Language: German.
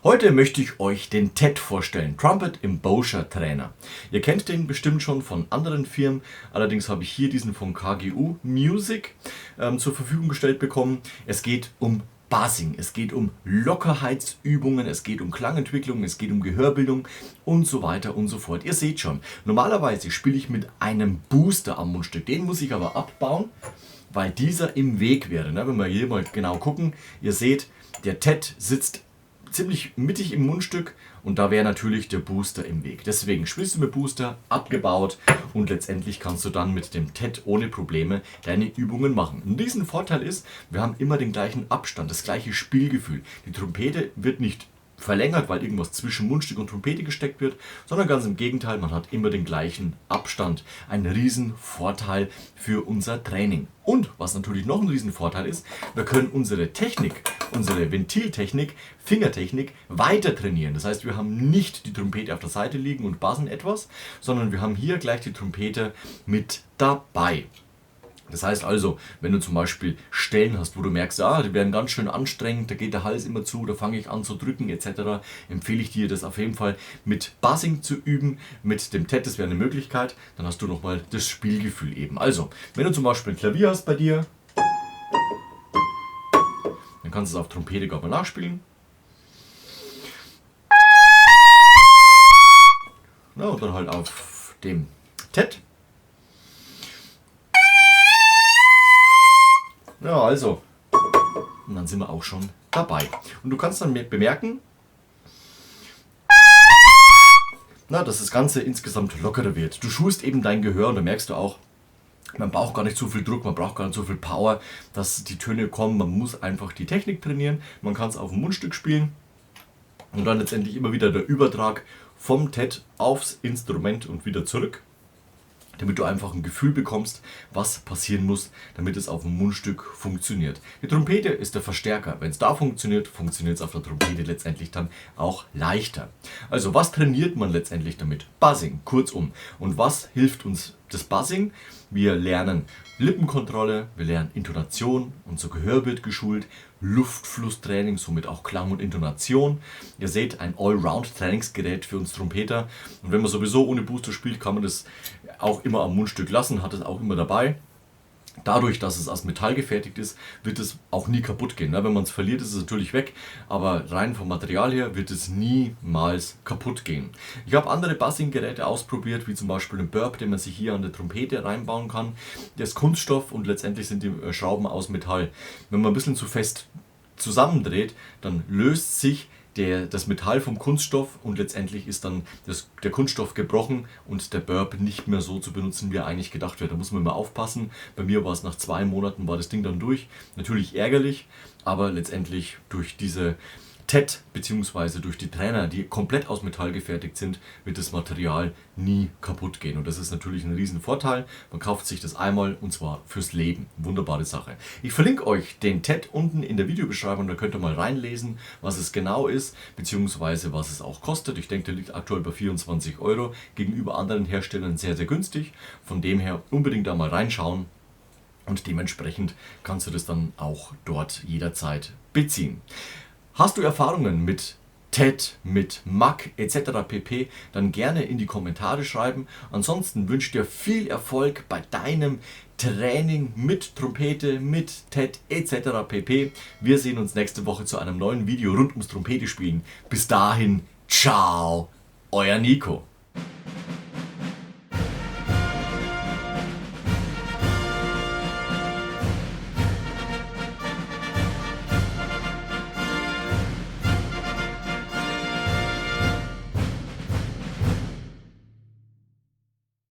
Heute möchte ich euch den TED vorstellen, Trumpet Embouchure Trainer. Ihr kennt den bestimmt schon von anderen Firmen, allerdings habe ich hier diesen von KGU Music zur Verfügung gestellt bekommen. Es geht um Buzzing, es geht um Lockerheitsübungen, es geht um Klangentwicklung, es geht um Gehörbildung und so weiter und so fort. Ihr seht schon, normalerweise spiele ich mit einem Booster am Mundstück, den muss ich aber abbauen, weil dieser im Weg wäre. Wenn wir hier mal genau gucken, ihr seht, der TED sitzt ziemlich mittig im Mundstück und da wäre natürlich der Booster im Weg. Deswegen spielst du mit Booster, abgebaut, und letztendlich kannst du dann mit dem TED ohne Probleme deine Übungen machen. Ein riesen Vorteil ist, wir haben immer den gleichen Abstand, das gleiche Spielgefühl. Die Trompete wird nicht verlängert, weil irgendwas zwischen Mundstück und Trompete gesteckt wird, sondern ganz im Gegenteil, man hat immer den gleichen Abstand. Ein riesen Vorteil für unser Training. Und was natürlich noch ein riesen Vorteil ist, wir können unsere Technik, unsere Ventiltechnik, Fingertechnik weiter trainieren. Das heißt, wir haben nicht die Trompete auf der Seite liegen und buzzen etwas, sondern wir haben hier gleich die Trompete mit dabei. Das heißt also, wenn du zum Beispiel Stellen hast, wo du merkst, die werden ganz schön anstrengend, da geht der Hals immer zu, da fange ich an zu drücken etc., empfehle ich dir, das auf jeden Fall mit Buzzing zu üben, mit dem TED, das wäre eine Möglichkeit, dann hast du nochmal das Spielgefühl eben. Also, wenn du zum Beispiel ein Klavier hast bei dir, dann kannst du es auf Trompete gerade mal nachspielen. Und dann halt auf dem TED. Ja, also, und dann sind wir auch schon dabei. Und du kannst dann bemerken, dass das Ganze insgesamt lockerer wird. Du schulst eben dein Gehör und da merkst du auch, man braucht gar nicht so viel Druck, man braucht gar nicht so viel Power, dass die Töne kommen. Man muss einfach die Technik trainieren, man kann es auf dem Mundstück spielen und dann letztendlich immer wieder der Übertrag vom TED aufs Instrument und wieder zurück, damit du einfach ein Gefühl bekommst, was passieren muss, damit es auf dem Mundstück funktioniert. Die Trompete ist der Verstärker. Wenn es da funktioniert, funktioniert es auf der Trompete letztendlich dann auch leichter. Also was trainiert man letztendlich damit? Buzzing, kurzum. Und was hilft uns das Buzzing? Wir lernen Lippenkontrolle, wir lernen Intonation, unser Gehör wird geschult, Luftflusstraining, somit auch Klang und Intonation. Ihr seht, ein Allround-Trainingsgerät für uns Trompeter. Und wenn man sowieso ohne Booster spielt, kann man das auch immer am Mundstück lassen, hat es auch immer dabei. Dadurch, dass es aus Metall gefertigt ist, wird es auch nie kaputt gehen. Wenn man es verliert, ist es natürlich weg, aber rein vom Material her wird es niemals kaputt gehen. Ich habe andere Buzzing-Geräte ausprobiert, wie zum Beispiel den Burp, den man sich hier an der Trompete reinbauen kann. Der ist Kunststoff und letztendlich sind die Schrauben aus Metall. Wenn man ein bisschen zu fest zusammendreht, dann löst sich das Metall vom Kunststoff und letztendlich ist dann der Kunststoff gebrochen und der Burp nicht mehr so zu benutzen, wie er eigentlich gedacht wird. Da muss man immer aufpassen. Bei mir war es nach 2 Monaten war das Ding dann durch. Natürlich ärgerlich, aber letztendlich durch diese TED bzw. durch die Trainer, die komplett aus Metall gefertigt sind, wird das Material nie kaputt gehen. Und das ist natürlich ein riesen Vorteil. Man kauft sich das einmal und zwar fürs Leben. Wunderbare Sache. Ich verlinke euch den TED unten in der Videobeschreibung, da könnt ihr mal reinlesen, was es genau ist, beziehungsweise was es auch kostet. Ich denke, der liegt aktuell bei 24 €, gegenüber anderen Herstellern sehr, sehr günstig. Von dem her unbedingt da mal reinschauen und dementsprechend kannst du das dann auch dort jederzeit beziehen. Hast du Erfahrungen mit TED, mit MAC etc. pp., dann gerne in die Kommentare schreiben. Ansonsten wünsche ich dir viel Erfolg bei deinem Training mit Trompete, mit TED etc. pp. Wir sehen uns nächste Woche zu einem neuen Video rund ums Trompete spielen. Bis dahin, ciao, euer Nico.